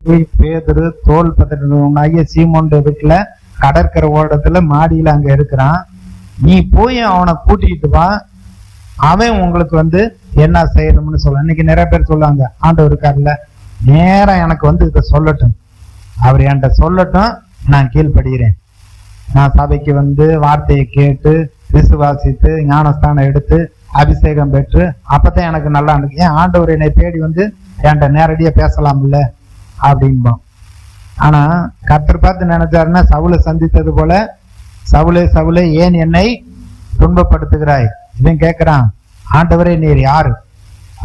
பேதுரு தோல் பத்திரனாகிய சீமோன் வீட்டுல கடற்கரை ஓரத்துல மாடியில அங்க இருக்கிறான். நீ போய் அவனை கூட்டிக்கிட்டு வா, அவன் உங்களுக்கு வந்து என்ன செய்யணும்னு சொல்ல. இன்னைக்கு நிறைய பேர் சொல்லுவாங்க, ஆண்டவர் இருக்காருல்ல, நேரம் எனக்கு வந்து இதை சொல்லட்டும், அவர் என்கிட்ட சொல்லட்டும், நான் கீழ்படுகிறேன், நான் சபைக்கு வந்து வார்த்தையை கேட்டு விசுவாசித்து ஞானஸ்தானம் எடுத்து அபிஷேகம் பெற்று அப்பதான் எனக்கு நல்லா இருக்கு. ஏன் ஆண்டவர் என்னை தேடி வந்து என்கிட்ட நேரடியா பேசலாம்ல அப்படின்போம். ஆனா கர்த்தர் பார்த்து நினைச்சாருன்னா, சவுலை சந்தித்தது போல, சவுலே சவுலே ஏன் என்னை துன்பப்படுத்துகிறாய்? இவன் கேட்கிறான், ஆண்டவரே நீர் யாரு?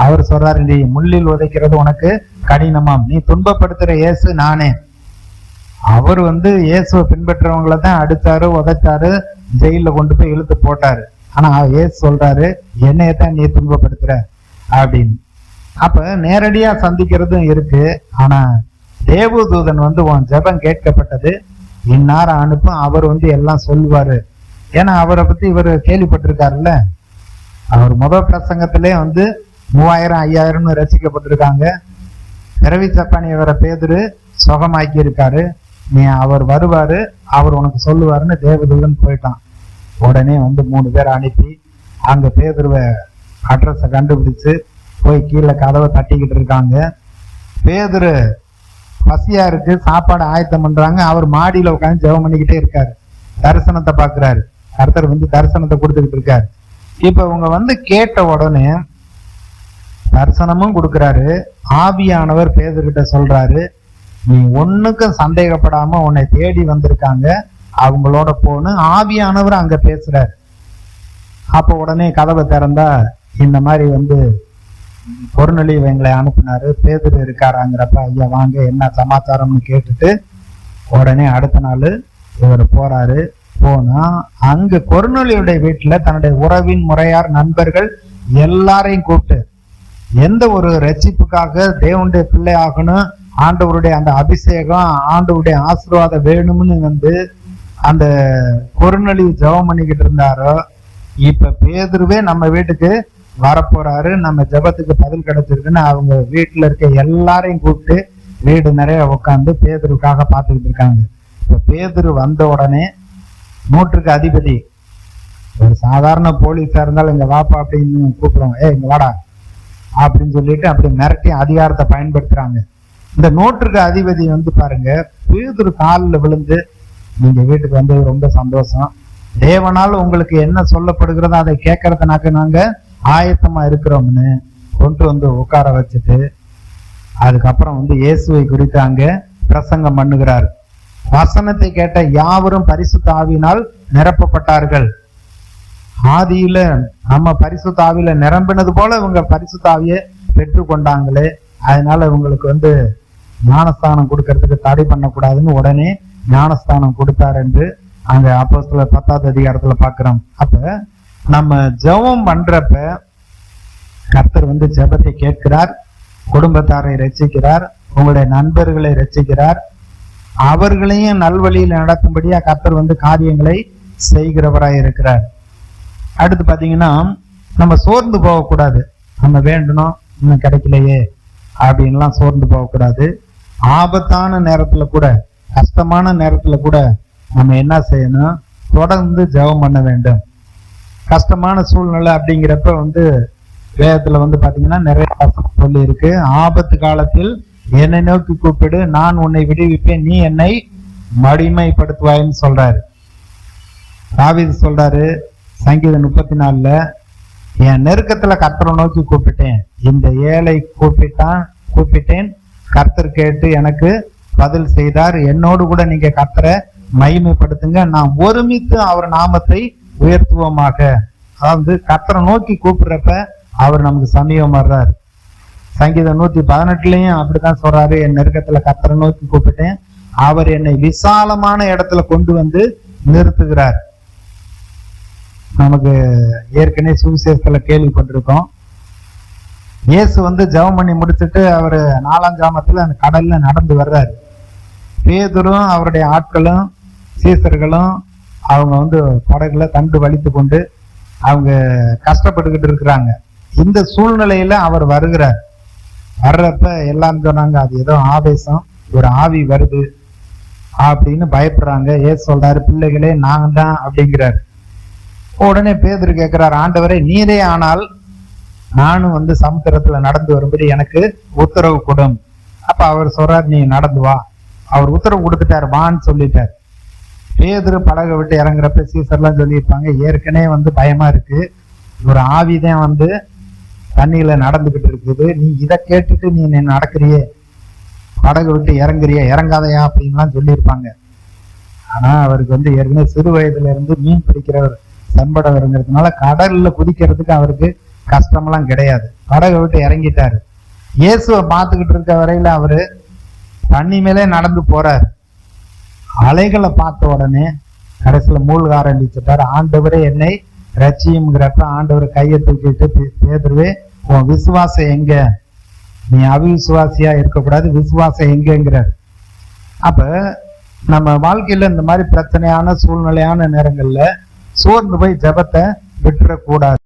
அவர் சொல்றாரு, நீ முள்ளில் உதைக்கிறது உனக்கு கடினமாம், நீ துன்பப்படுத்துற இயேசு நானே. அவர் வந்து இயேசுவை பின்பற்றவங்களை தான் அடிச்சாரு, உதைச்சாரு, ஜெயில கொண்டு போய் இழுத்து போட்டாரு. ஆனா இயேசு சொல்றாரு, என்னையத்தான் நீ துன்பப்படுத்துற அப்படின்னு. அப்ப நேரடியா சந்திக்கிறதும் இருக்கு. ஆனா தேவதூதன் வந்து உன் ஜெபம் கேட்கப்பட்டது, இந்நேரம் அனுப்பும், அவர் வந்து எல்லாம் சொல்லுவாரு. ஏன்னா அவரை பத்தி இவர் கேள்விப்பட்டிருக்காருல்ல. அவர் முதல் பிரசங்கத்திலே வந்து 3000 5000 ரசிக்கப்பட்டிருக்காங்க. பிறவி சப்பானியவரை பேதுரு சுகமாக்கி இருக்காரு. நீ அவர் வருவாரு, அவர் உனக்கு சொல்லுவாருன்னு தேவதூதன் போயிட்டான். உடனே வந்து 3 பேரை அனுப்பி அங்க பேதுருவை அட்ரஸை கண்டுபிடிச்சு போய் கீழே கதவை தட்டிக்கிட்டு இருக்காங்க. பேதுரு பசியா இருக்கு, சாப்பாடு ஆயத்தம் பண்றாங்க. அவர் மாடியில உட்காந்து ஜெபம் பண்ணிக்கிட்டே இருக்காரு, தரிசனத்தை பாக்குறாரு. கர்த்தர் வந்து தரிசனத்தை கொடுத்துக்கிட்டு இருக்காரு. இப்ப இவங்க வந்து கேட்ட உடனே தரிசனமும் கொடுக்கிறாரு. ஆவியானவர் பேதுருகிட்ட சொல்றாரு, நீ ஒண்ணுக்கும் சந்தேகப்படாம உன்னை தேடி வந்திருக்காங்க, அவங்களோட போன்னு ஆவியானவர் அங்க பேசுறாரு. அப்ப உடனே கதவை திறந்தா இந்த மாதிரி வந்து பொருநெளி இவங்களை அனுப்புனாரு. பேதுரு இருக்காராங்கிறப்ப, ஐயா வாங்க என்ன சமாச்சாரம்னு கேட்டுட்டு உடனே அடுத்த நாள் இவர் போறாரு. போனா அங்கு பொருநெளியுடைய வீட்டுல தன்னுடைய உறவின் முறையார் நண்பர்கள் எல்லாரையும் கூப்பிட்டு, எந்த ஒரு ரட்சிப்புக்காக தேவனுடைய பிள்ளை ஆகணும், ஆண்டவருடைய அந்த அபிஷேகம் ஆண்டவருடைய ஆசீர்வாதம் வேணும்னு வந்து அந்த பொருநெளி ஜெபம் பண்ணிக்கிட்டு இருந்தாரோ, இப்ப பேதுருவே நம்ம வீட்டுக்கு வரப்போறாரு, நம்ம ஜெபத்துக்கு பதில் கிடைச்சிருக்குன்னு அவங்க வீட்டுல இருக்க எல்லாரையும் கூப்பிட்டு வீடு நிறைய உட்காந்து பேதுருக்காக பார்த்துக்கிட்டு இருக்காங்க. இப்ப பேதுரு வந்த உடனே நூற்றுக்கு அதிபதி, ஒரு சாதாரண போலீஸா இருந்தாலும் இங்க வாப்பா அப்படின்னு கூப்பிடுவாங்க, இங்க வாடா அப்படின்னு சொல்லிட்டு அப்படி மிரட்டி அதிகாரத்தை பயன்படுத்துறாங்க. இந்த நூற்றுக்கு அதிபதி வந்து பாருங்க, பேதுரு காலில் விழுந்து, நீங்க வீட்டுக்கு வந்தது ரொம்ப சந்தோஷம், தேவனால் உங்களுக்கு என்ன சொல்லப்படுகிறதோ அதை கேட்கறதுனாக்க நாங்க ஆயத்தமா இருக்கிறோம்னு கொண்டு வந்து உட்கார வச்சுட்டு அதுக்கப்புறம் வந்து இயேசுவை குறித்து அங்க பிரசங்கம் பண்ணுகிறார். வசனத்தை கேட்ட யாவரும் பரிசுத்த ஆவியினால் நிரப்பப்பட்டார்கள். ஆதியில நம்ம பரிசுத்த ஆவியில நிரம்பினது போல இவங்க பரிசுத்த ஆவியை பெற்று கொண்டாங்களே, அதனால இவங்களுக்கு வந்து ஞானஸ்தானம் கொடுக்கறதுக்கு தடை பண்ணக்கூடாதுன்னு உடனே ஞானஸ்தானம் கொடுத்தார் என்று அங்க அப்போஸ்தலர் 10வது அதிகாரத்துல பாக்குறோம். அப்ப நம்ம ஜெபம் பண்றப்ப கர்த்தர் வந்து ஜெபத்தை கேட்கிறார், குடும்பத்தாரை ரட்சிக்கிறார், உங்களுடைய நண்பர்களை ரட்சிக்கிறார், அவர்களையும் நல்வழியில் நடக்கும்படியா கர்த்தர் வந்து காரியங்களை செய்கிறவராய் இருக்கிறார். அடுத்து பாத்தீங்கன்னா, நம்ம சோர்ந்து போகக்கூடாது. நம்ம வேண்டணும், இன்னும் கிடைக்கலையே அப்படின்லாம் சோர்ந்து போகக்கூடாது. ஆபத்தான நேரத்துல கூட, கஷ்டமான நேரத்துல கூட நம்ம என்ன செய்யணும், தொடர்ந்து ஜெபம் பண்ண வேண்டும். கஷ்டமான சூழ்நிலை அப்படிங்கிறப்ப வந்து வேதத்துல வந்து பாத்தீங்கன்னா நிறைய சொல்லி இருக்கு. ஆபத்து காலத்தில் என்னை நோக்கி கூப்பிடு, நான் உன்னை விடுவிப்பேன், நீ என்னை மகிமைப்படுத்துவாய்ன்னு சொல்றாரு. தாவீது சொல்றாரு சங்கீதம் 34ல, என் நெருக்கத்துல கர்த்தரை நோக்கி கூப்பிட்டேன், இந்த ஏழை கூப்பிட்டேன், கர்த்தர் கேட்டு எனக்கு பதில் செய்தார், என்னோடு கூட நீங்க கர்த்தரை மகிமைப்படுத்துங்க, நாம் ஒருமித்து அவர் நாமத்தை உயர்த்துவோமாக. அதாவது கர்த்தரை நோக்கி கூப்பிடுறப்ப அவர் நமக்கு சமீபம் வர்றாரு. சங்கீதம் 118லயும் அப்படித்தான் சொல்றாரு, என் நெருக்கத்துல கர்த்தரை நோக்கி கூப்பிட்டேன், அவர் என்னை விசாலமான இடத்துல கொண்டு வந்து நிறுத்துகிறார். நமக்கு ஏற்கனவே சுவிசேஷத்துல கேள்விப்பட்டிருக்கோம், இயேசு வந்து ஜெபம் பண்ணி முடிச்சுட்டு அவர் 4ஆம் ஜாமத்துல அந்த கடல்ல நடந்து வர்றாரு. பேதுரும் அவருடைய ஆட்களும் சீசர்களும் அவங்க வந்து படகுல தண்டு வலித்து கொண்டு அவங்க கஷ்டப்பட்டுக்கிட்டு இருக்கிறாங்க. இந்த சூழ்நிலையில அவர் வருகிறார். வர்றப்ப எல்லாம் சொன்னாங்க, அது ஏதோ ஆவேசம், ஒரு ஆவி வருது அப்படின்னு பயப்படுறாங்க. ஏசு சொல்றாரு, பிள்ளைகளே நாங்க தான் அப்படிங்கிறாரு. உடனே பேதுரு கேட்கிறார், ஆண்டவரே நீரே ஆனால் நானும் வந்து சமுத்திரத்துல நடந்து வரும்படி எனக்கு உத்தரவு கொடும். அப்ப அவர் சொல்றாரு, நீ நடந்து வா. அவர் உத்தரவு கொடுத்துட்டாரு, வான்னு சொல்லிட்டார். பேதுரு படகை விட்டு இறங்குறப்ப சீசர்லாம் சொல்லியிருப்பாங்க, ஏற்கனவே வந்து பயமா இருக்கு, ஒரு ஆவிதான் வந்து தண்ணியில நடந்துகிட்டு இருக்குது, நீ இதை கேட்டுட்டு நீ நடக்கிறியே, படகு விட்டு இறங்குறிய, இறங்காதையா அப்படின்லாம் சொல்லியிருப்பாங்க. ஆனா அவருக்கு வந்து ஏற்கனவே சிறு வயதுல இருந்து மீன் பிடிக்கிறவர் சம்படவருங்கிறதுனால கடல்ல குதிக்கிறதுக்கு அவருக்கு கஷ்டமெல்லாம் கிடையாது. படகை விட்டு இறங்கிட்டாரு. இயேசுவை பார்த்துக்கிட்டு இருக்க வரையில அவரு தண்ணி மேலே நடந்து போறாரு. அலைகளை பார்த்த உடனே கடைசியில மூழ்க ஆரம்பிச்சுட்டாரு. ஆண்டவரே என்னை ரட்சியும்ங்கிறப்ப ஆண்டவர் கையை தூக்கிட்டு, பேதுருவே உன் விசுவாசம் எங்க, நீ அவிசுவாசியா இருக்கக்கூடாது, விசுவாசம் எங்கிறார். அப்ப நம்ம வாழ்க்கையில இந்த மாதிரி பிரச்சனையான சூழ்நிலையான நேரங்கள்ல சோர்ந்து போய் ஜெபத்தை விட்டுறக்கூடாது.